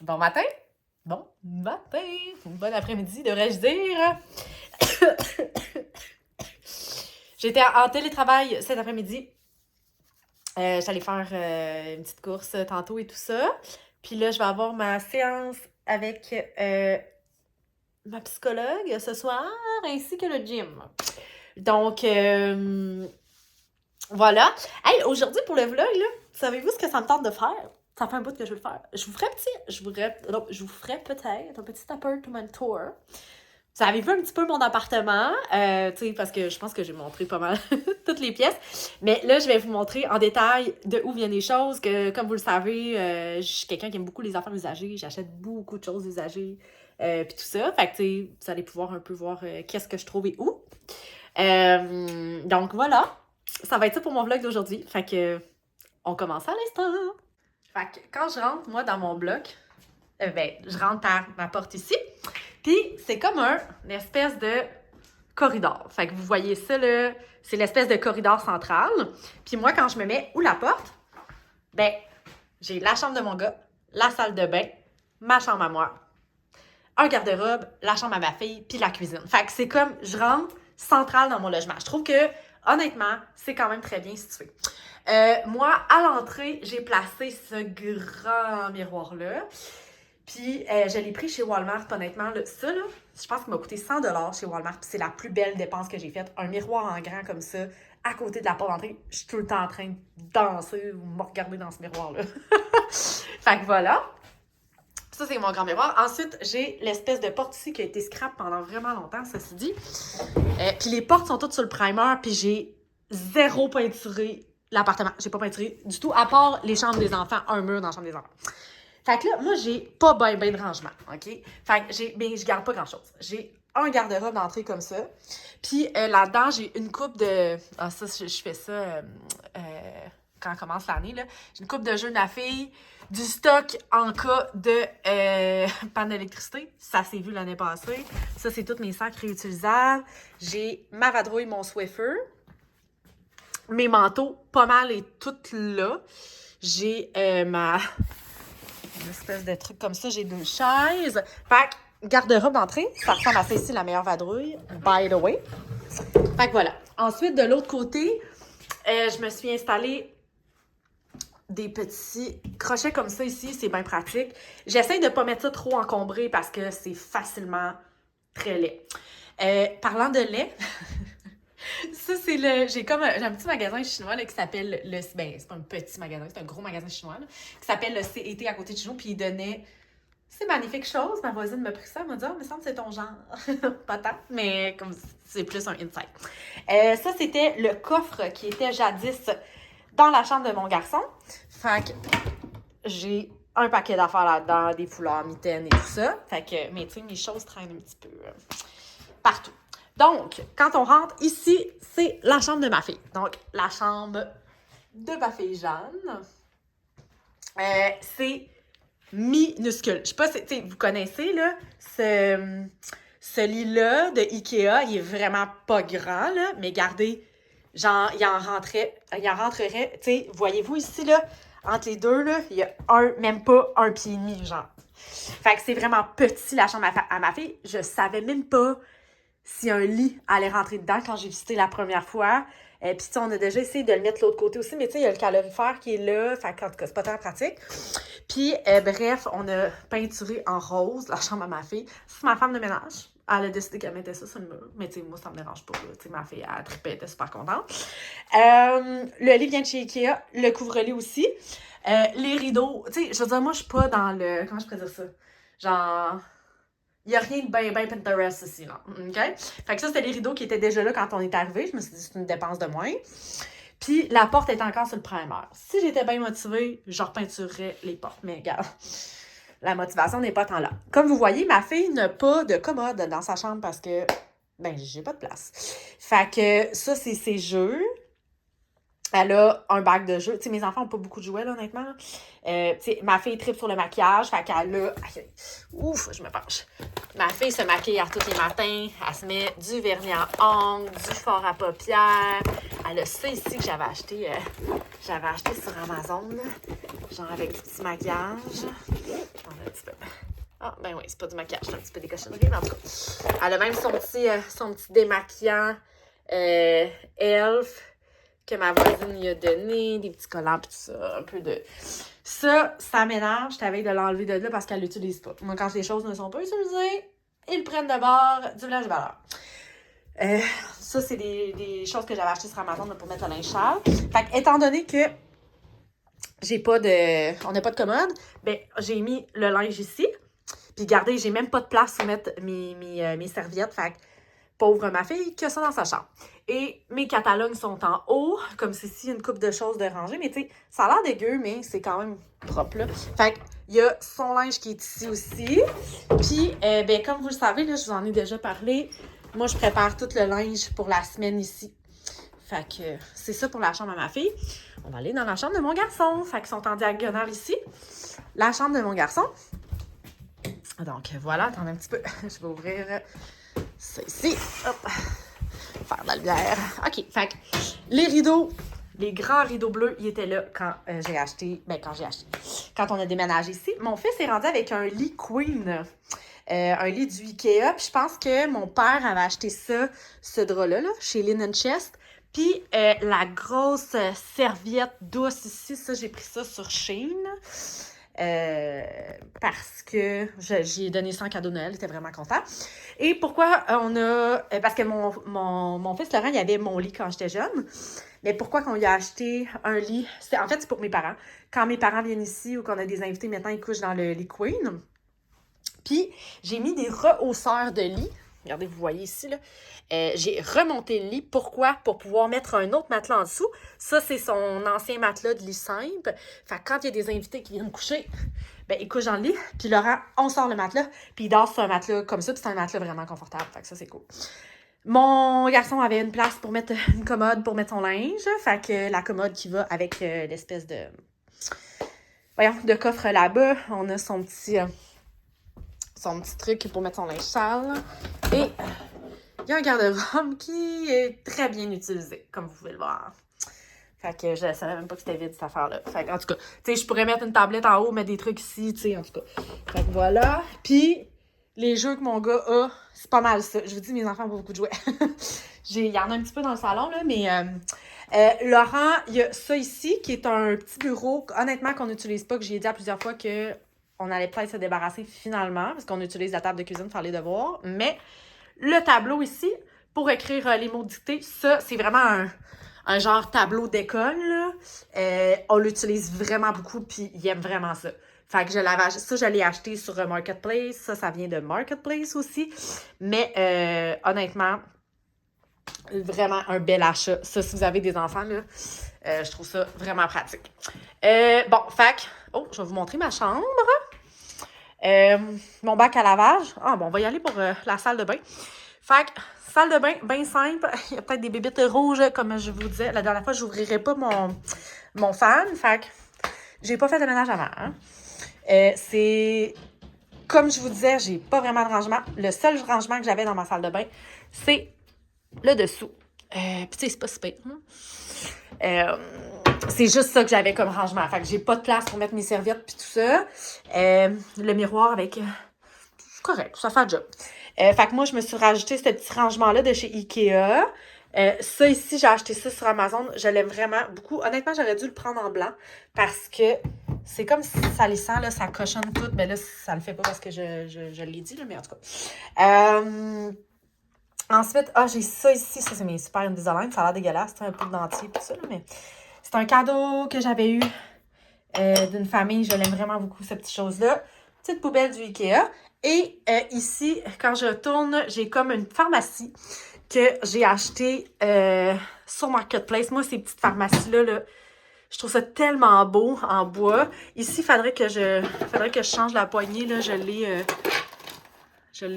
Bon matin! Bon matin! Bon après-midi, devrais-je dire. J'étais en télétravail cet après-midi. J'allais faire une petite course tantôt et tout ça. Puis là, je vais avoir ma séance avec ma psychologue ce soir, ainsi que le gym. Donc, voilà. Hey, aujourd'hui, pour le vlog, là, savez-vous ce que ça me tente de faire? Ça fait un bout que je veux le faire. Je vous ferai peut-être un petit apartment tour. Vous avez vu un petit peu mon appartement, tu sais, parce que je pense que j'ai montré pas mal toutes les pièces. Mais là, je vais vous montrer en détail de où viennent les choses, que comme vous le savez, je suis quelqu'un qui aime beaucoup les affaires usagées. J'achète beaucoup de choses usagées, puis tout ça. Fait que, tu sais, vous allez pouvoir un peu voir qu'est-ce que je trouve et où. Donc, voilà. Ça va être ça pour mon vlog d'aujourd'hui. Fait que, on commence à l'instant. Fait que, quand je rentre, moi, dans mon bloc, je rentre par ma porte ici. Puis, c'est comme une espèce de corridor. Fait que vous voyez ça, là, c'est l'espèce de corridor central. Puis moi, quand je me mets où la porte, j'ai la chambre de mon gars, la salle de bain, ma chambre à moi, un garde-robe, la chambre à ma fille, puis la cuisine. Fait que c'est comme, je rentre central dans mon logement. Je trouve que, honnêtement, c'est quand même très bien situé. Moi, à l'entrée, j'ai placé ce grand miroir-là. Puis, je l'ai pris chez Walmart, honnêtement. Ça, là, je pense qu'il m'a coûté 100$ chez Walmart. Puis c'est la plus belle dépense que j'ai faite. Un miroir en grand comme ça, à côté de la porte d'entrée. Je suis tout le temps en train de danser ou me regarder dans ce miroir-là. Fait que voilà. Ça, c'est mon grand miroir. Ensuite, j'ai l'espèce de porte ici qui a été scrap pendant vraiment longtemps, ceci dit. Puis les portes sont toutes sur le primer. Puis j'ai zéro peinturé l'appartement. J'ai pas peinturé du tout, à part les chambres des enfants. Un mur dans la chambre des enfants. Fait que là, moi, j'ai pas ben de rangement, OK? Fait que je garde pas grand-chose. J'ai un garde-robe d'entrée comme ça. Puis là-dedans, j'ai une coupe de... Ah, ça, je fais ça quand commence l'année, là. J'ai une coupe de jeux de la fille, du stock en cas de panne d'électricité. Ça s'est vu l'année passée. Ça, c'est tous mes sacs réutilisables. J'ai ma vadrouille, mon Swiffer. Mes manteaux, pas mal et toutes là. J'ai ma... une espèce de truc comme ça. J'ai 2 chaises. Fait que, garde-robe d'entrée, ça ressemble à ça ici, la meilleure vadrouille, by the way. Fait que voilà. Ensuite, de l'autre côté, je me suis installée des petits crochets comme ça ici. C'est bien pratique. J'essaie de ne pas mettre ça trop encombré parce que c'est facilement très laid. Parlant de lait... Ça, c'est j'ai un petit magasin chinois là, qui s'appelle c'est pas un petit magasin, c'est un gros magasin chinois là, qui s'appelle le CET à côté de chez nous, puis il donnait ces magnifiques choses. Ma voisine m'a pris ça, elle m'a dit « Ah, il me semble que c'est ton genre. » Pas tant, mais comme c'est plus un insight. Ça, c'était le coffre qui était jadis dans la chambre de mon garçon. Fait que j'ai un paquet d'affaires là-dedans, des foulards, mitaines et tout ça. Fait que, mais tu sais, mes choses traînent un petit peu partout. Donc, quand on rentre ici, c'est la chambre de ma fille. Donc, la chambre de ma fille Jeanne. C'est minuscule. Je sais pas si vous connaissez là, ce lit-là de Ikea, il est vraiment pas grand, là, mais regardez, genre, il en rentrerait, tu sais, voyez-vous ici, là, entre les deux, là, il y a même pas 1,5 pied, genre. Fait que c'est vraiment petit, la chambre à ma fille. Je savais même pas si un lit allait rentrer dedans quand j'ai visité la première fois. Puis, tu sais, on a déjà essayé de le mettre de l'autre côté aussi, mais tu sais, il y a le calorifère qui est là. Fait qu'en tout cas, c'est pas tant pratique. Puis, bref, on a peinturé en rose la chambre à ma fille. C'est ma femme de ménage. Elle a décidé qu'elle mettait ça sur le mur. Mais, tu sais, moi, ça me dérange pas. Tu sais, ma fille, elle trippait, elle était super contente. Le lit vient de chez Ikea. Le couvre-lit aussi. Les rideaux. Tu sais, je veux dire, moi, je suis pas dans le... Comment je pourrais dire ça? Genre... Il n'y a rien de bien Pinterest ici, là. OK? Fait que ça, c'était les rideaux qui étaient déjà là quand on est arrivé. Je me suis dit, c'est une dépense de moins. Puis, la porte est encore sur le primer. Si j'étais bien motivée, je repeinturerais les portes. Mais regarde, la motivation n'est pas tant là. Comme vous voyez, ma fille n'a pas de commode dans sa chambre parce que, j'ai pas de place. Fait que ça, c'est ses jeux. Elle a un bac de jeux. Tu sais, mes enfants n'ont pas beaucoup de jouets, là, honnêtement. Tu sais, ma fille tripe sur le maquillage. Fait qu'elle a... Ouf, je me penche. Ma fille se maquille à tous les matins. Elle se met du vernis en ongles, du fard à paupières. Elle a ça ici que j'avais acheté sur Amazon, là. Genre avec du petit maquillage. Attends un petit peu. Ah, ben oui, c'est pas du maquillage, c'est un petit peu des cochonneries, mais en tout cas. Elle a même son petit démaquillant Elf que ma voisine lui a donné, des petits collants pis tout ça, un peu de... Ça m'énerve, je t'avais de l'enlever de là parce qu'elle l'utilise pas. Moi, quand les choses ne sont pas utilisées, ils prennent de bord du village de valeur. Ça, c'est des choses que j'avais achetées sur Amazon pour mettre le linge sale. Fait que, étant donné que on n'a pas de commode, ben, j'ai mis le linge ici. Puis, regardez, j'ai même pas de place pour mettre mes serviettes. Fait que, pauvre ma fille, que ça dans sa chambre. Et mes catalogues sont en haut, comme ceci, une coupe de choses de rangée. Mais tu sais, ça a l'air dégueu, mais c'est quand même propre, là. Fait que, il y a son linge qui est ici aussi. Puis, ben, comme vous le savez, là, je vous en ai déjà parlé, moi, je prépare tout le linge pour la semaine ici. Fait que c'est ça pour la chambre à ma fille. On va aller dans la chambre de mon garçon. Fait qu'ils sont en diagonale ici. La chambre de mon garçon. Donc, voilà, attendez un petit peu. Je vais ouvrir ça ici. Hop. Faire de la lumière. OK, fait que les rideaux, les grands rideaux bleus, ils étaient là quand j'ai acheté. Ben, quand on a déménagé ici. Mon fils est rendu avec un lit queen. Un lit du Ikea. Puis je pense que mon père avait acheté ce drap-là, là, chez Linen Chest. Puis la grosse serviette douce ici, ça, j'ai pris ça sur Shein. Parce que j'y ai donné ça en cadeau de Noël, il était vraiment content. Et pourquoi on a... parce que mon fils Laurent, il avait mon lit quand j'étais jeune. Mais pourquoi qu'on lui a acheté un lit? En fait, c'est pour mes parents. Quand mes parents viennent ici ou qu'on a des invités, maintenant, ils couchent dans le lit queen. Puis, j'ai mis des rehausseurs de lit. Regardez, vous voyez ici, là. J'ai remonté le lit. Pourquoi? Pour pouvoir mettre un autre matelas en dessous. Ça, c'est son ancien matelas de lit simple. Fait que quand il y a des invités qui viennent coucher, ben, ils couchent dans le lit. Puis Laurent, on sort le matelas. Puis il dort sur un matelas comme ça. Puis c'est un matelas vraiment confortable. Fait que ça, c'est cool. Mon garçon avait une place pour mettre une commode pour mettre son linge. Fait que la commode qui va avec l'espèce de... de coffre là-bas. On a son petit truc pour mettre son linge sale. Et il y a un garde-robe qui est très bien utilisé, comme vous pouvez le voir. Fait que je savais même pas que c'était vide, cette affaire-là. Fait que, en tout cas, tu sais, je pourrais mettre une tablette en haut, mettre des trucs ici, tu sais, en tout cas. Fait que voilà. Puis, les jeux que mon gars a, c'est pas mal ça. Je vous dis, mes enfants ont beaucoup de jouets. Il y en a un petit peu dans le salon, là, mais... Laurent, il y a ça ici, qui est un petit bureau, honnêtement, qu'on n'utilise pas, que j'ai dit à plusieurs fois que on allait peut-être se débarrasser finalement, parce qu'on utilise la table de cuisine pour faire les devoirs. Mais le tableau ici, pour écrire les mots dictés, ça, c'est vraiment un genre tableau d'école. On l'utilise vraiment beaucoup, puis il aime vraiment ça. Fait que je l'ai acheté sur Marketplace. Ça vient de Marketplace aussi. Mais honnêtement, vraiment un bel achat. Ça, si vous avez des enfants, là, je trouve ça vraiment pratique. Bon, fait que... Oh, je vais vous montrer ma chambre. Mon bac à lavage. Ah, bon, on va y aller pour la salle de bain. Fait que, salle de bain, bien simple. Il y a peut-être des bébites rouges, comme je vous disais. La dernière fois, je n'ouvrirai pas mon fan. Fait que, j'ai pas fait de ménage avant. Hein. C'est... Comme je vous disais, j'ai pas vraiment de rangement. Le seul rangement que j'avais dans ma salle de bain, c'est le dessous. Puis tu sais, c'est pas si pire. C'est juste ça que j'avais comme rangement. Fait que j'ai pas de place pour mettre mes serviettes puis tout ça. Le miroir avec... c'est correct, ça fait le job. Fait que moi, je me suis rajouté ce petit rangement-là de chez Ikea. Ça ici, j'ai acheté ça sur Amazon. Je l'aime vraiment beaucoup. Honnêtement, j'aurais dû le prendre en blanc parce que c'est comme si salissant, là, ça cochonne tout. Mais là, ça le fait pas parce que je l'ai dit, là, mais en tout cas. Ensuite, j'ai ça ici. Ça, c'est mes super Invisalign. Ça a l'air dégueulasse. C'est un peu de dentier et tout ça, là, mais c'est un cadeau que j'avais eu d'une famille. Je l'aime vraiment beaucoup, cette petite chose-là. Petite poubelle du Ikea. Et ici, quand je retourne, j'ai comme une pharmacie que j'ai achetée sur Marketplace. Moi, ces petites pharmacies-là, là, je trouve ça tellement beau en bois. Ici, il faudrait que je change la poignée. Là, je l'ai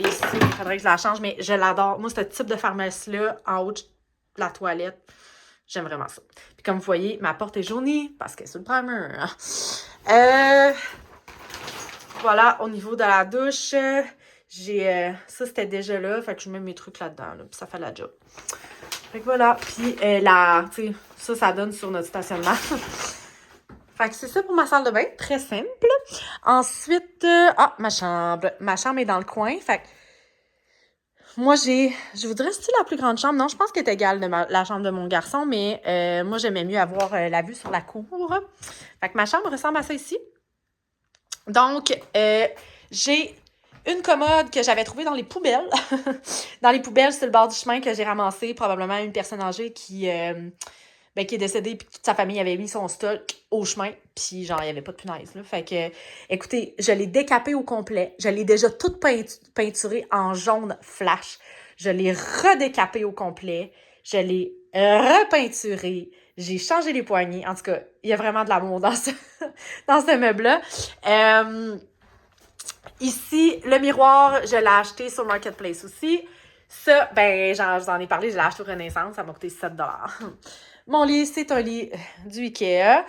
ici. Il faudrait que je la change, mais je l'adore. Moi, ce type de pharmacie-là, en haut de la toilette, j'aime vraiment ça. Puis comme vous voyez, ma porte est jaunie parce qu'elle est sur le primer. Voilà, au niveau de la douche, j'ai ça, c'était déjà là. Fait que je mets mes trucs là-dedans. Là, puis ça fait la job. Fait que voilà. Puis tu sais, ça donne sur notre stationnement. Fait que c'est ça pour ma salle de bain. Très simple. Ensuite, ma chambre. Ma chambre est dans le coin. Fait que moi, je vous dirais, c'est la plus grande chambre. Non, je pense qu'elle est égale de la chambre de mon garçon, mais moi, j'aimais mieux avoir la vue sur la cour. Fait que ma chambre ressemble à ça ici. Donc, j'ai une commode que j'avais trouvée dans les poubelles. Dans les poubelles, c'est le bord du chemin que j'ai ramassé. Probablement une personne âgée qui est décédée puis toute sa famille avait mis son stock au chemin. Puis genre, il n'y avait pas de punaise. Là. Fait que, écoutez, je l'ai décapé au complet. Je l'ai déjà toute peinturée en jaune flash. Je l'ai redécapé au complet. Je l'ai repeinturé. J'ai changé les poignées. En tout cas, il y a vraiment de l'amour dans ce meuble-là. Ici, le miroir, je l'ai acheté sur Marketplace aussi. Ça, je vous en ai parlé, je l'ai acheté au Renaissance. Ça m'a coûté 7 $. Mon lit, c'est un lit du Ikea.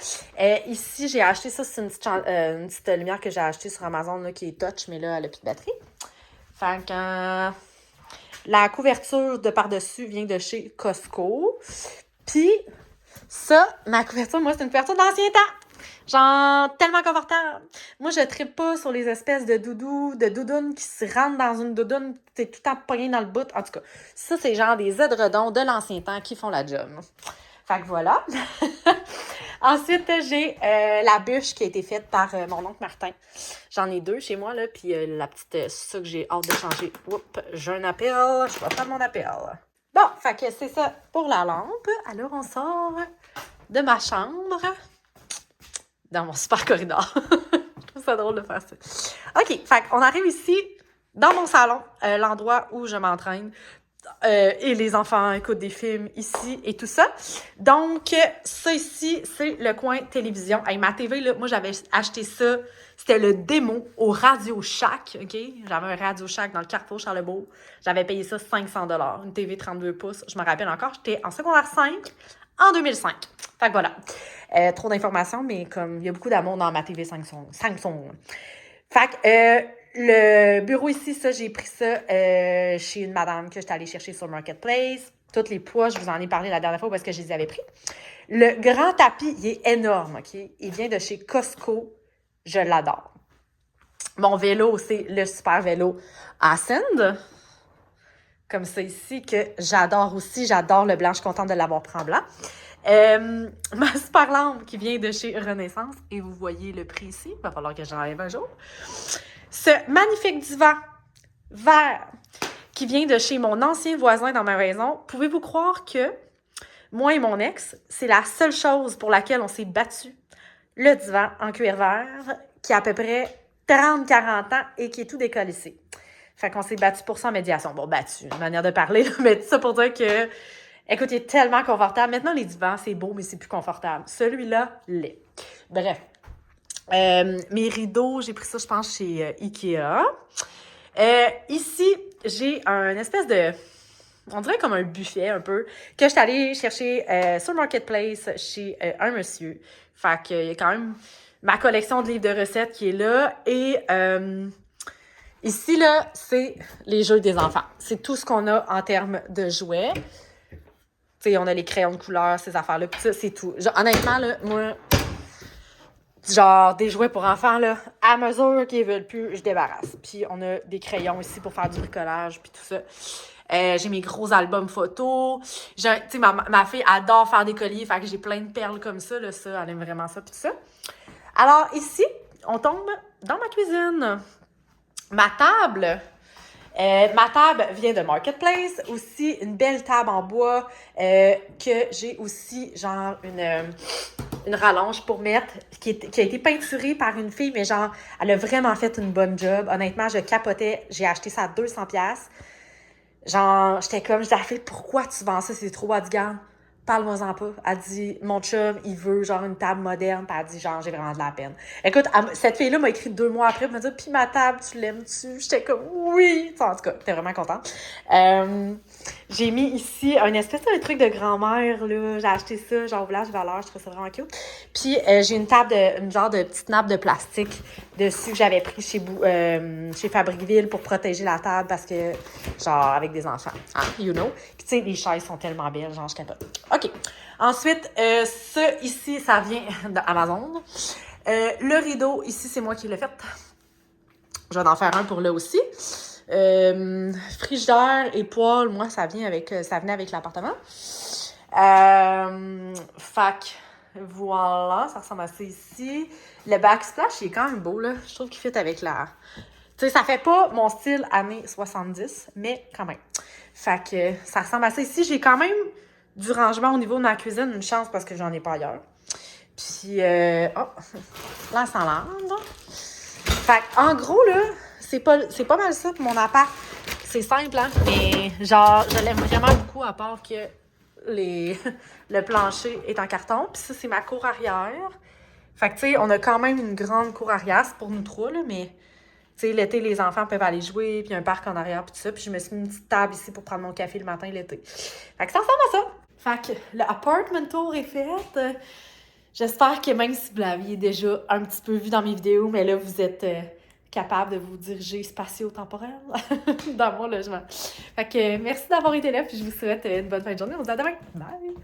Ici, j'ai acheté ça, c'est une petite lumière que j'ai achetée sur Amazon là, qui est touch, mais là, elle n'a plus de batterie. Fait que la couverture de par-dessus vient de chez Costco. Puis, ça, ma couverture, moi, c'est une couverture d'ancien temps. Genre, tellement confortable. Moi, je trippe pas sur les espèces de doudounes qui se rentrent dans une doudoune, t'es tout le temps pogné dans le bout. En tout cas, ça, c'est genre des édredons de l'ancien temps qui font la job. Fait que voilà. Ensuite, j'ai la bûche qui a été faite par mon oncle Martin. J'en ai 2 chez moi, là, puis la petite, c'est ça que j'ai hâte de changer. Oups, j'ai un appel, je vais faire mon appel. Bon, fait que c'est ça pour la lampe. Alors, on sort de ma chambre dans mon super corridor. Je trouve ça drôle de faire ça. OK, fait qu'on arrive ici, dans mon salon, l'endroit où je m'entraîne. Et les enfants écoutent des films ici et tout ça. Donc, ça ici, c'est le coin télévision. Hey, ma TV, là, moi, j'avais acheté ça. C'était le démo au Radio Shack, OK? J'avais un Radio Shack dans le Carrefour Charlebourg. J'avais payé ça 500 $. Une TV 32 pouces. Je me rappelle encore, j'étais en secondaire 5 en 2005. Fait que voilà. Trop d'informations, mais comme il y a beaucoup d'amour dans ma TV Samsung. Fait que le bureau ici, ça, j'ai pris ça chez une madame que j'étais allée chercher sur Marketplace. Tous les poids, je vous en ai parlé la dernière fois parce que je les avais pris. Le grand tapis, il est énorme, OK? Il vient de chez Costco. Je l'adore. Mon vélo, c'est le super vélo Ascend. Comme ça ici, que j'adore aussi. J'adore le blanc. Je suis contente de l'avoir pris en blanc. Ma super lampe qui vient de chez Renaissance. Et vous voyez le prix ici. Il va falloir que j'enlève un jour. Ce magnifique divan vert qui vient de chez mon ancien voisin dans ma maison. Pouvez-vous croire que moi et mon ex, c'est la seule chose pour laquelle on s'est battu. Le divan en cuir vert qui a à peu près 30-40 ans et qui est tout décollissé. Fait qu'on s'est battu pour ça en médiation. Bon, battu, une manière de parler, mais tout ça pour dire que, écoute, il est tellement confortable. Maintenant, les divans, c'est beau, mais c'est plus confortable. Celui-là, l'est. Bref. Mes rideaux, j'ai pris ça, je pense, chez Ikea. Ici, j'ai un espèce de... On dirait comme un buffet, un peu, que je suis allée chercher sur Marketplace chez un monsieur. Fait qu'il y a quand même ma collection de livres de recettes qui est là. Et ici, là, c'est les jeux des enfants. C'est tout ce qu'on a en termes de jouets. Tu sais, on a les crayons de couleur, ces affaires-là. Puis ça, c'est tout. Genre, honnêtement, là, moi... Genre, des jouets pour enfants, là, à mesure qu'ils veulent plus, je débarrasse. Puis on a des crayons ici pour faire du bricolage, puis tout ça. J'ai mes gros albums photos. Tu sais, ma fille adore faire des colliers, fait que j'ai plein de perles comme ça, là, ça, elle aime vraiment ça, puis tout ça. Alors, ici, on tombe dans ma cuisine. Ma table vient de Marketplace. Aussi, une belle table en bois que j'ai aussi, genre, une rallonge pour mettre, qui a été peinturée par une fille, mais genre, elle a vraiment fait une bonne job. Honnêtement, je capotais. J'ai acheté ça à 200$. Genre, j'étais comme, je dis à la fille, pourquoi tu vends ça? C'est trop bas de gamme. Parle-moi-en pas. Elle dit, mon chum, il veut genre une table moderne. Puis elle dit, genre, j'ai vraiment de la peine. Écoute, cette fille-là m'a écrit 2 mois après, elle m'a dit, puis ma table, tu l'aimes-tu? J'étais comme, oui! En tout cas, j'étais vraiment contente. J'ai mis ici un espèce de truc de grand-mère, là. J'ai acheté ça, genre, au village Valeur. Je trouve ça vraiment cute. Puis, j'ai une genre de petite nappe de plastique dessus que j'avais pris chez Fabricville pour protéger la table parce que, genre, avec des enfants. Hein, you know? Puis, tu sais, les chaises sont tellement belles, genre, je capote. OK. Ensuite, ça ici, ça vient d'Amazon. Le rideau, ici, c'est moi qui l'ai fait. Je vais en faire un pour là aussi. Frigidaire et poêle, moi, ça venait avec l'appartement. Fac, voilà, ça ressemble à ça ici. Le backsplash, il est quand même beau, là. Je trouve qu'il fit avec la... Tu sais, ça fait pas mon style années 70, mais quand même. Fait que ça ressemble à ça ici. J'ai quand même du rangement au niveau de ma cuisine, une chance parce que j'en ai pas ailleurs. Puis, oh, là, ça l'ande. Fait en gros, là, c'est pas mal ça pour mon appart. C'est simple, hein, mais genre, je l'aime vraiment beaucoup à part que le plancher est en carton. Puis ça, c'est ma cour arrière. Fait que, tu sais, on a quand même une grande cour arrière, c'est pour nous trois, là, mais... Tu sais, l'été, les enfants peuvent aller jouer, puis un parc en arrière, puis tout ça. Puis je me suis mis une petite table ici pour prendre mon café le matin l'été. Fait que ça ressemble à ça. Fait que le apartment tour est fait. J'espère que même si vous l'aviez déjà un petit peu vu dans mes vidéos, mais là, vous êtes capable de vous diriger spatio-temporel dans mon logement. Fait que merci d'avoir été là, puis je vous souhaite une bonne fin de journée. On se dit à demain. Bye!